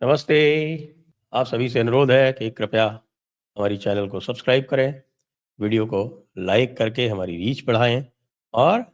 नमस्ते। आप सभी से अनुरोध है कि कृपया हमारी चैनल को सब्सक्राइब करें, वीडियो को लाइक करके हमारी रीच बढ़ाएँ और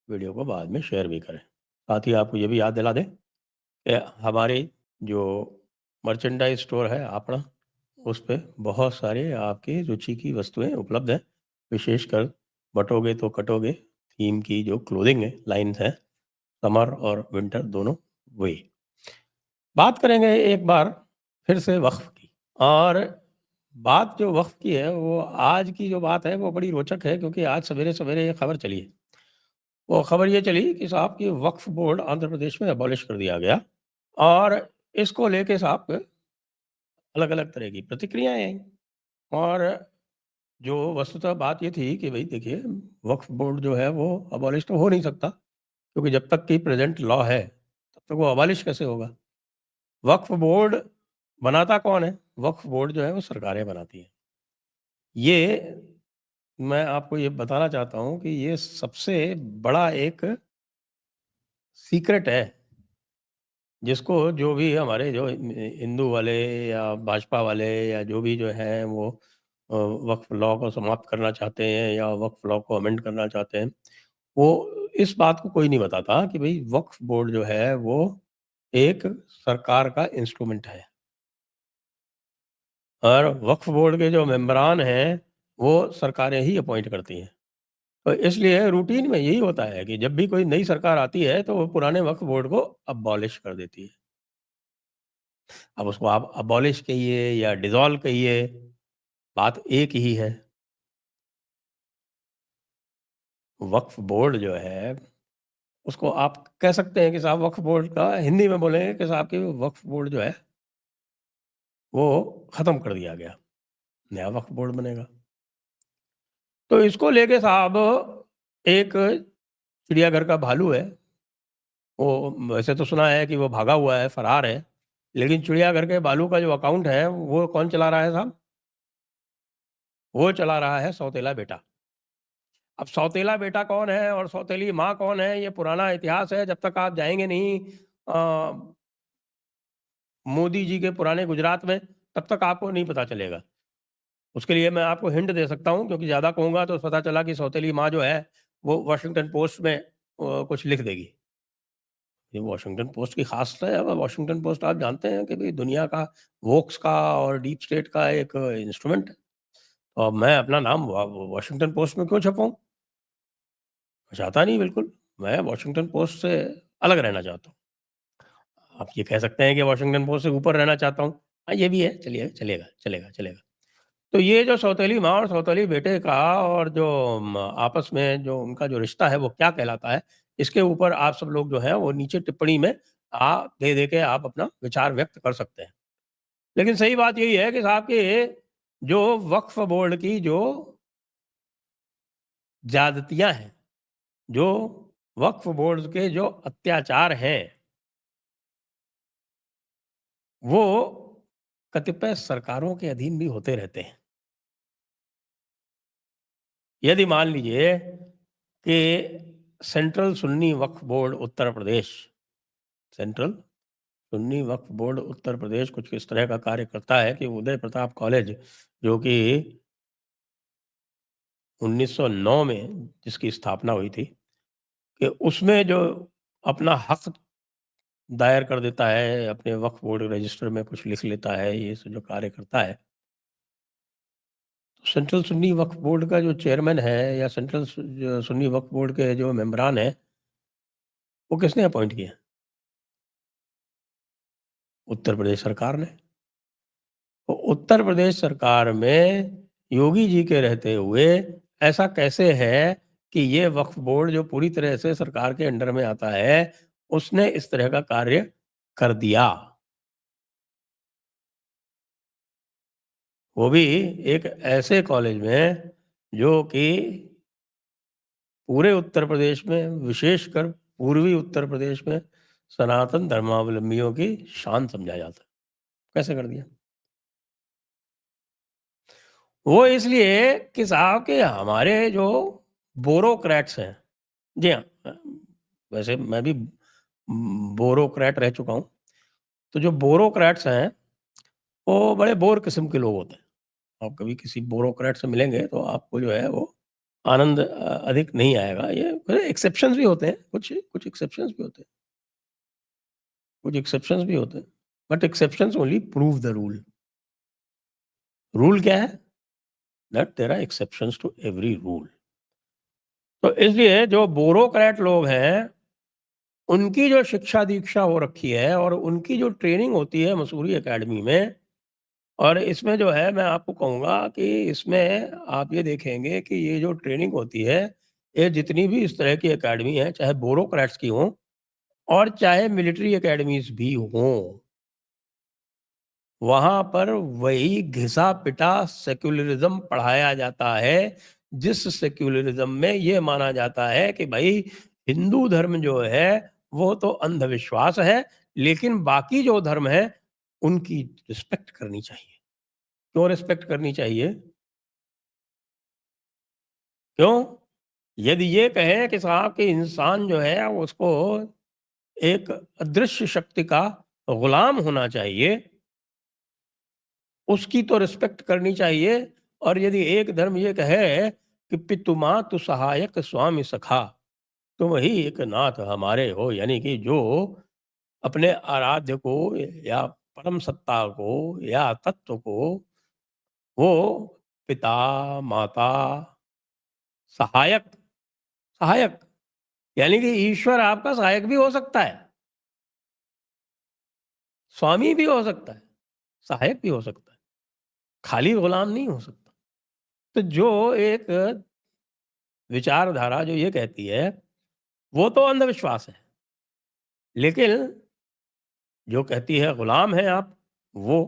वीडियो को बाद में शेयर भी करें। साथ ही आपको ये भी याद दिला दें कि हमारे जो मर्चेंडाइज़ स्टोर है अपना, उस पे बहुत सारे आपकी रुचि की वस्तुएँ उपलब्ध हैं। विशेषकर बटोगे तो कटोगे थीम की जो क्लोथिंग है, लाइन्स हैं, समर और विंटर दोनों वही। बात करेंगे एक बार फिर से वक़्फ़ की और बात जो वक़्फ़ की है वो आज की जो बात है वो बड़ी रोचक है क्योंकि आज सवेरे-सवेरे ये खबर चली है। वो खबर ये चली कि साहब कि वक़्फ़ बोर्ड आंध्र प्रदेश में एबॉलिश कर दिया गया और इसको लेके साहब अलग-अलग तरह की प्रतिक्रियाएँ आई और जो वस्तुतः बात ये थी कि भई देखिए वक़्फ़ बोर्ड जो है वो एबॉलिश तो हो नहीं सकता क्योंकि जब तक कि प्रेज़ेंट लॉ है, तब तक वो एबॉलिश कैसे होगा? वक्फ बोर्ड बनाता कौन है? वक्फ बोर्ड जो है वो सरकारें बनाती हैं। ये मैं आपको ये बताना चाहता हूँ कि ये सबसे बड़ा एक सीक्रेट है, जिसको जो भी हमारे जो हिंदू वाले या भाजपा वाले या जो भी जो हैं वो वक्फ लॉ को समाप्त करना चाहते हैं या वक्फ लॉ को अमेंड करना चाहते हैं, वो इस बात को कोई नहीं बताता कि भई वक्फ बोर्ड जो है वो एक सरकार का इंस्ट्रूमेंट है। और वक्फ बोर्ड के जो मेंबरान हैं, वो सरकारें ही अपॉइंट करती हैं। तो इसलिए रूटीन में यही होता है कि जब भी कोई नई सरकार आती है, तो वो पुराने वक्फ बोर्ड को अबॉलिश कर देती है। अब उसको आप अबॉलिश कहिए या डिसॉल्व कहिए, बात एक ही है। वक्फ बोर्ड जो है, उसको आप कह सकते हैं कि साहब वक्फ बोर्ड का हिंदी में बोलेंगे कि साहब कि वक्फ बोर्ड जो है, वो ख़त्म कर दिया गया, नया वक्फ बोर्ड बनेगा। तो इसको लेके साहब एक चिड़ियाघर का भालू है, वो वैसे तो सुना है कि वो भागा हुआ है, फरार है, लेकिन चिड़ियाघर के भालू का जो अकाउंट है, वो कौन चला रहा है साहब? वो चला रहा है सौतेला बेटा। अब सौतेला बेटा कौन है और सौतेली माँ कौन है, ये पुराना इतिहास है, जब तक आप जाएँगे नहीं मोदी जी के पुराने गुजरात में, तब तक आपको नहीं पता चलेगा। उसके लिए मैं आपको हिंट दे सकता हूँ क्योंकि ज़्यादा कहूँगा तो पता चला कि सौतेली माँ जो है, वो वॉशिंगटन पोस्ट में कुछ लिख देगी। ये वॉशिंगटन पोस्ट की ख़ासियत है। अब वॉशिंगटन पोस्ट आप जानते हैं कि भई दुनिया का वोक्स का और डीप स्टेट का एक इंस्ट्रूमेंट है। और मैं अपना नाम वॉशिंगटन पोस्ट में क्यों छपाऊँ? मैं चाहता नहीं बिल्कुल। मैं वॉशिंगटन पोस्ट से अलग रहना चाहता हूँ। आप ये कह सकते हैं कि वॉशिंगटन पोस्ट से ऊपर रहना चाहता हूँ। हाँ, ये भी है। चलिए चलेगा, चलेगा, चलेगा। तो ये जो सौतेली माँ और सौतेली बेटे का और जो आपस में जो उनका जो रिश्ता है वो क्या कहलाता है, इसके ऊपर आप सब लोग जो हैं वो नीचे टिप्पणी में दे के आप अपना विचार व्यक्त कर सकते हैं। लेकिन सही बात यही है कि साहब कि जो वक्फ बोर्ड की जो ज़्यादतियाँ हैं, जो वक्फ बोर्ड के जो अत्याचार हैं, वो कतिपय सरकारों के अधीन भी होते रहते हैं। यदि मान लीजिए कि सेंट्रल सुन्नी वक्फ बोर्ड उत्तर प्रदेश सेंट्रल सुन्नी वक्फ बोर्ड उत्तर प्रदेश कुछ इस तरह का कार्य करता है कि उदय प्रताप कॉलेज जो कि 1909 में जिसकी स्थापना हुई थी कि उसमें जो अपना हक दायर कर देता है, अपने वक्फ बोर्ड रजिस्टर में कुछ लिख लेता है, ये सब जो कार्य करता है, तो सेंट्रल सुन्नी वक्फ बोर्ड का जो चेयरमैन है या सेंट्रल सुन्नी वक्फ बोर्ड के जो मेंबरान हैं, वो किसने अपॉइंट किए? उत्तर प्रदेश सरकार ने। तो उत्तर प्रदेश सरकार में योगी जी के रहते हुए ऐसा कैसे है कि ये वक्फ बोर्ड जो पूरी तरह से सरकार के अंडर में आता है, उसने इस तरह का कार्य कर दिया? वो भी एक ऐसे कॉलेज में जो कि पूरे उत्तर प्रदेश में, विशेषकर पूर्वी उत्तर प्रदेश में सनातन धर्मावलंबियों की शान समझा जाता है। कैसे कर दिया? वो इसलिए कि साहब के हमारे जो ब्यूरोक्रेट्स हैं, जी हाँ, वैसे मैं भी ब्यूरोक्रेट रह चुका हूँ। तो जो ब्यूरोक्रेट्स हैं, वो बड़े बोर किस्म के लोग होते हैं। आप कभी किसी ब्यूरोक्रेट से मिलेंगे तो आपको जो है वो आनंद अधिक नहीं आएगा। ये एक्सेप्शंस भी होते हैं, कुछ एक्सेप्शंस भी होते हैं, कुछ एक्सेप्शंस भी होते हैं, but exceptions only prove the rule. Rule क्या है? That there are exceptions to every rule. तो इसलिए जो ब्यूरोक्रेट लोग हैं, उनकी जो शिक्षा दीक्षा हो रखी है और उनकी जो ट्रेनिंग होती है मसूरी एकेडमी में, और इसमें जो है मैं आपको कहूँगा कि इसमें आप ये देखेंगे कि ये जो ट्रेनिंग होती है, ये जितनी भी इस तरह की एकेडमी है, चाहे ब्यूरोक्रेट्स की हों और चाहे मिलिट्री एकेडमीज़ भी हों, वहाँ पर वही घिसा-पिटा सेक्युलरिज़्म पढ़ाया जाता है, जिस सेक्युलरिज़्म में ये माना जाता है कि भई हिंदू धर्म जो है, वो तो अंधविश्वास है, लेकिन बाकी जो धर्म हैं, उनकी रिस्पेक्ट करनी चाहिए। क्यों रिस्पेक्ट करनी चाहिए? क्यों? यदि ये कहें कि साहब कि इंसान जो है उसको एक अदृश्य शक्ति का गुलाम होना चाहिए, उसकी तो रिस्पेक्ट करनी चाहिए। और यदि एक धर्म ये कहे कि पितु मातु सहायक स्वामी सखा, तो वही एक नाथ हमारे हो, यानी कि जो अपने आराध्य को या परम सत्ता को या तत्व को वो पिता, माता, सहायक, सहायक यानी कि ईश्वर आपका सहायक भी हो सकता है, स्वामी भी हो सकता है, सहायक भी हो सकता है, खाली गुलाम नहीं हो सकता। तो जो एक विचारधारा जो ये कहती है, वो तो अंधविश्वास है, लेकिन जो कहती है गुलाम हैं आप, वो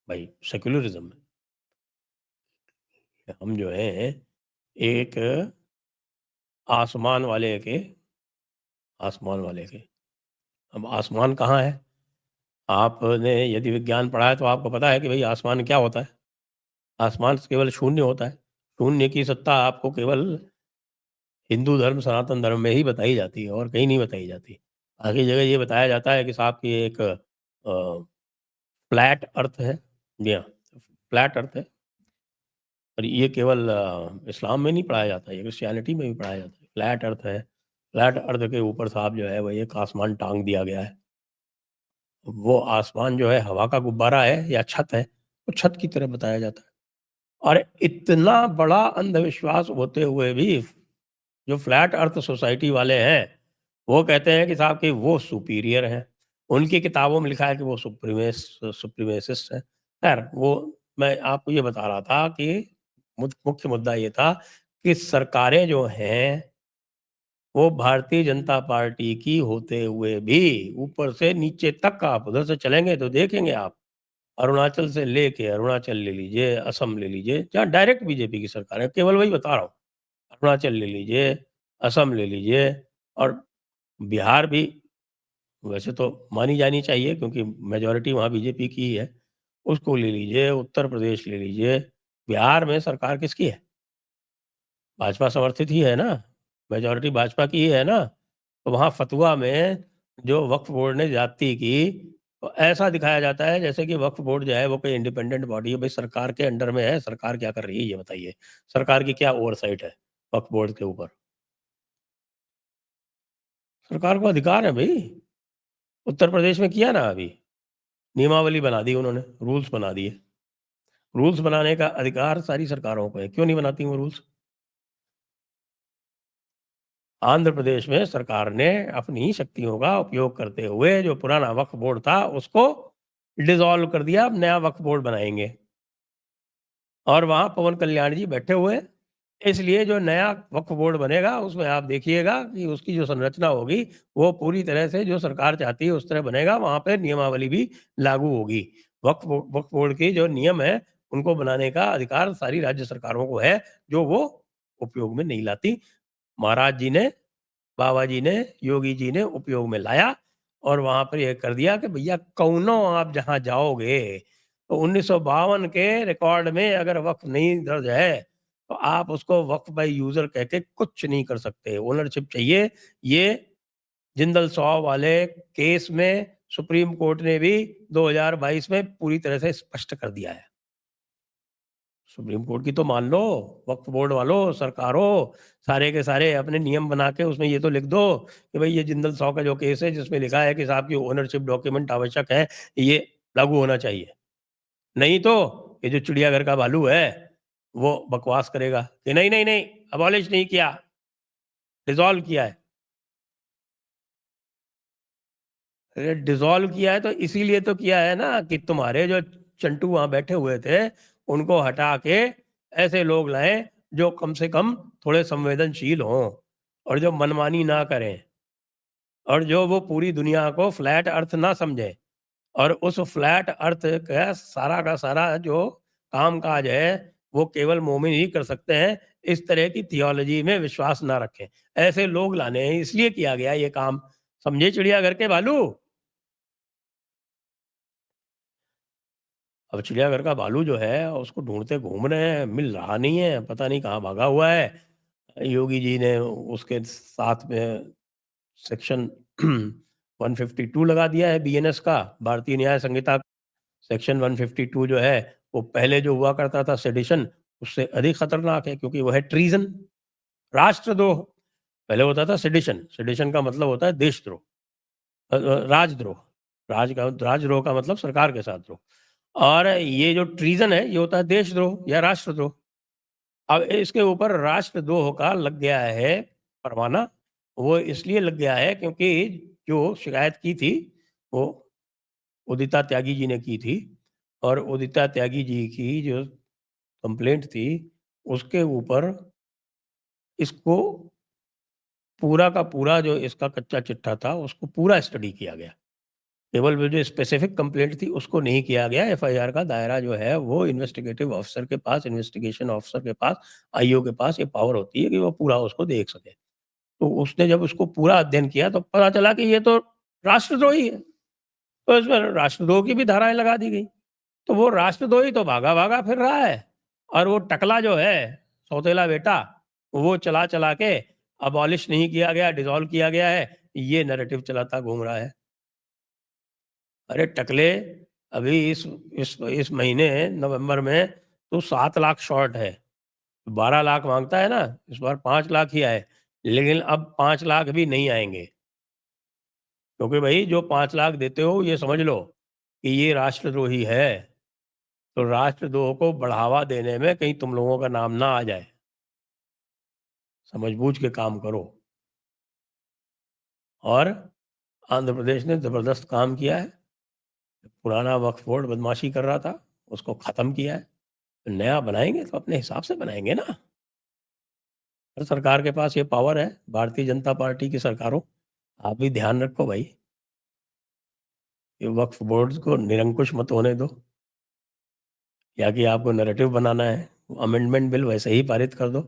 भाई सेक्युलरिज़्म है। हम जो हैं एक आसमान वाले के आसमान वाले के अब आसमान कहाँ है? आपने यदि विज्ञान पढ़ा है तो आपको पता है कि भई आसमान क्या होता है? आसमान केवल शून्य होता है। शून्य की सत्ता आपको केवल हिंदू धर्म, सनातन धर्म में ही बताई जाती है और कहीं नहीं बताई जाती। बाकी जगह ये बताया जाता है कि साहब की एक फ्लैट अर्थ है। जी हाँ, फ्लैट अर्थ है। और ये केवल इस्लाम में नहीं पढ़ाया जाता, ये क्रिश्चियनिटी में भी पढ़ाया जाता है। फ्लैट अर्थ है। फ्लैट अर्थ के ऊपर साहब जो है वो एक आसमान टाँग दिया गया है। वो आसमान जो है हवा का गुब्बारा है या छत है, वो छत की तरह बताया जाता है। और इतना बड़ा अंधविश्वास होते हुए भी जो फ्लैट अर्थ सोसाइटी वाले हैं, वो कहते हैं कि साहब कि वो सुपीरियर हैं। उनकी किताबों में लिखा है कि वो सुप्रीमेसिस्ट हैं। ख़ैर वो मैं आपको ये बता रहा था कि मुख्य मुद्दा ये था कि सरकारें जो हैं, वो भारतीय जनता पार्टी की होते हुए भी ऊपर से नीचे तक आप उधर से चलेंगे तो देखेंगे आप, अरुणाचल से लेके अरुणाचल ले लीजिए, असम ले लीजिए, जहाँ डायरेक्ट बीजेपी की सरकार है, केवल वही बता रहा हूँ। अरुणाचल ले लीजिए, असम ले लीजिए और बिहार भी वैसे तो मानी जानी चाहिए क्योंकि मेजॉरिटी वहाँ बीजेपी की ही है। उसको ले लीजिए, उत्तर प्रदेश ले लीजिए, बिहार में सरकार किसकी है? भाजपा समर्थित ही है ना, मेजॉरिटी भाजपा की ही है ना। तो वहाँ फतवा में जो वक्फ बोर्ड ने ज़्यादती की, तो ऐसा दिखाया जाता है जैसे कि वक्फ बोर्ड जो है वो कोई इंडिपेंडेंट बॉडी है, भई सरकार के अंडर में है, सरकार क्या कर रही है ये बताइए? सरकार की क्या ओवरसाइट है वक्फ बोर्ड के ऊपर? सरकार को अधिकार है भई। उत्तर प्रदेश में किया ना अभी, नियमावली बना दी उन्होंने, रूल्स बना दिए। रूल्स बनाने का अधिकार सारी सरकारों को है, क्यों नहीं बनाती वो रूल्स? आंध्र प्रदेश में सरकार ने अपनी शक्तियों का उपयोग करते हुए जो पुराना वक्फ बोर्ड था उसको डिसॉल्व कर दिया, अब नया वक्फ बोर्ड बनाएँगे। और वहाँ पवन कल्याण जी बैठे हुए हैं। इसलिए जो नया वक्फ बोर्ड बनेगा उसमें आप देखिएगा कि उसकी जो संरचना होगी वो पूरी तरह से जो सरकार चाहती है उस तरह बनेगा, वहाँ पे नियमावली भी लागू होगी। वक्फ बोर्ड के जो नियम हैं उनको बनाने का अधिकार सारी राज्य सरकारों को है, जो वो उपयोग में नहीं लाती। महाराज जी ने, बाबा जी ने, योगी जी ने उपयोग में लाया और वहाँ पर ये कर दिया कि भैया कौनो आप जहाँ जाओगे, तो 1952 के रिकॉर्ड में अगर वक़्फ़ नहीं दर्ज है, तो आप उसको वक़्फ़ बाय यूज़र कह के कुछ नहीं कर सकते। ओनरशिप चाहिए। ये जिंदल साव वाले केस में सुप्रीम कोर्ट ने भी 2022 में पूरी तरह से स्पष्ट कर दिया है। सुप्रीम कोर्ट की तो मान लो, वक्फ बोर्ड वालों, सरकारों, सारे के सारे अपने नियम बना के उसमें ये तो लिख दो कि भाई ये जिंदल 100 का जो केस है जिसमें लिखा है कि साहब की ओनरशिप डॉक्यूमेंट आवश्यक है, ये लागू होना चाहिए। नहीं तो ये जो चिड़ियाघर का भालू है, वो बकवास करेगा कि नहीं, नहीं, नहीं, अबॉलिश नहीं किया, डिसॉल्व किया है। अरे डिसॉल्व किया है तो इसीलिए तो किया है ना कि तुम्हारे जो चंटू वहाँ बैठे हुए थे, उनको हटा के ऐसे लोग लाएँ जो कम से कम थोड़े संवेदनशील हों और जो मनमानी ना करें और जो वो पूरी दुनिया को फ्लैट अर्थ ना समझें और उस फ्लैट अर्थ का सारा जो काम-काज है, वो केवल मोमिन ही कर सकते हैं। इस तरह की थियोलॉजी में विश्वास ना रखें। ऐसे लोग लाने हैं, इसलिए किया गया ये काम। समझे चिड़ियाघर के भालू? अब चिड़ियाघर का भालू जो है उसको ढूँढते घूम रहे हैं, मिल रहा नहीं है, पता नहीं कहाँ भागा हुआ है। योगी जी ने उसके साथ में सेक्शन 152 लगा दिया है बीएनएस का, भारतीय न्याय संहिता। सेक्शन 152 जो है, वो पहले जो हुआ करता था सेडिशन, उससे अधिक खतरनाक है क्योंकि वो है ट्रीज़न, राष्ट्रद्रोह। पहले होता था सेडिशन, सेडिशन का मतलब होता है देशद्रोह, राजद्रोह। राजद्रोह का मतलब सरकार के साथ द्रोह। और ये जो ट्रीज़न है, ये होता है देशद्रोह या राष्ट्रद्रोह। अब इसके ऊपर राष्ट्रद्रोह का लग गया है परवाना। वो इसलिए लग गया है क्योंकि जो शिकायत की थी, वो उदिता त्यागी जी ने की थी और उदिता त्यागी जी की जो कंप्लेंट थी, उसके ऊपर इसको पूरा का पूरा जो इसका कच्चा चिट्ठा था, उसको पूरा स्टडी किया गया। केवल वो जो स्पेसिफिक कंप्लेंट थी उसको नहीं किया गया। एफआईआर का दायरा जो है वो इन्वेस्टिगेटिव ऑफिसर के पास, इन्वेस्टिगेशन ऑफिसर के पास, आईओ के पास ये पावर होती है कि वो पूरा उसको देख सके। तो उसने जब उसको पूरा अध्ययन किया तो पता चला कि ये तो राष्ट्रद्रोही है। तो इसमें राष्ट्रद्रोह की भी धाराएँ लगा दी गई। तो वो राष्ट्रद्रोही तो भागा-भागा फिर रहा है और वो टकला जो है, सौतेला बेटा, वो चला-चला के अबॉलिश नहीं किया गया, डिसॉल्व किया गया है, ये नैरेटिव चलाता घूम रहा है। अरे टकले, अभी इस महीने नवंबर में तू 7 लाख शॉर्ट है। 12 लाख माँगता है ना, इस बार 5 लाख ही आए। लेकिन अब 5 लाख भी नहीं आएँगे, क्योंकि भई जो 5 लाख देते हो ये समझ लो कि ये राष्ट्रद्रोही है। तो राष्ट्रद्रोह को बढ़ावा देने में कहीं तुम लोगों का नाम ना आ जाए। समझ-बूझ के काम करो। और आंध्र प्रदेश ने ज़बरदस्त काम किया है। पुराना वक्फ बोर्ड बदमाशी कर रहा था, उसको ख़त्म किया है। नया बनाएँगे तो अपने हिसाब से बनाएँगे ना। हर सरकार के पास ये पावर है, भारतीय जनता पार्टी की सरकारों, आप भी ध्यान रखो भाई, ये वक्फ बोर्ड को निरंकुश मत होने दो, या कि आपको नैरेटिव बनाना है, अमेंडमेंट बिल वैसे ही पारित कर दो।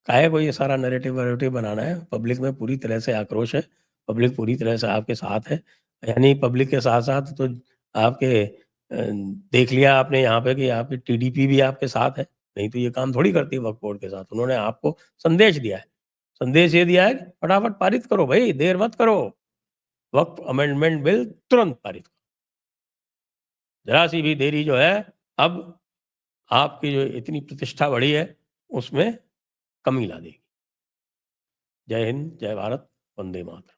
काहे को ये सारा नैरेटिव-वैरेटिव बनाना है? पब्लिक में पूरी तरह से आक्रोश है, पब्लिक पूरी तरह से आपके साथ है। यानी पब्लिक के साथ-साथ तो आपके देख लिया आपने यहाँ पे कि आपकी टीडीपी भी आपके साथ है, नहीं तो ये काम थोड़ी करती है वक्फ बोर्ड के साथ। उन्होंने आपको संदेश दिया है। संदेश ये दिया है कि फटाफट पारित करो भई, देर मत करो। वक़्फ़ अमेंडमेंट बिल तुरंत पारित करो। ज़रा-सी भी देरी जो है, अब आपकी जो इतनी प्रतिष्ठा बढ़ी है, उसमें कमी ला देगी। जय हिंद, जय भारत, वंदे मातरम।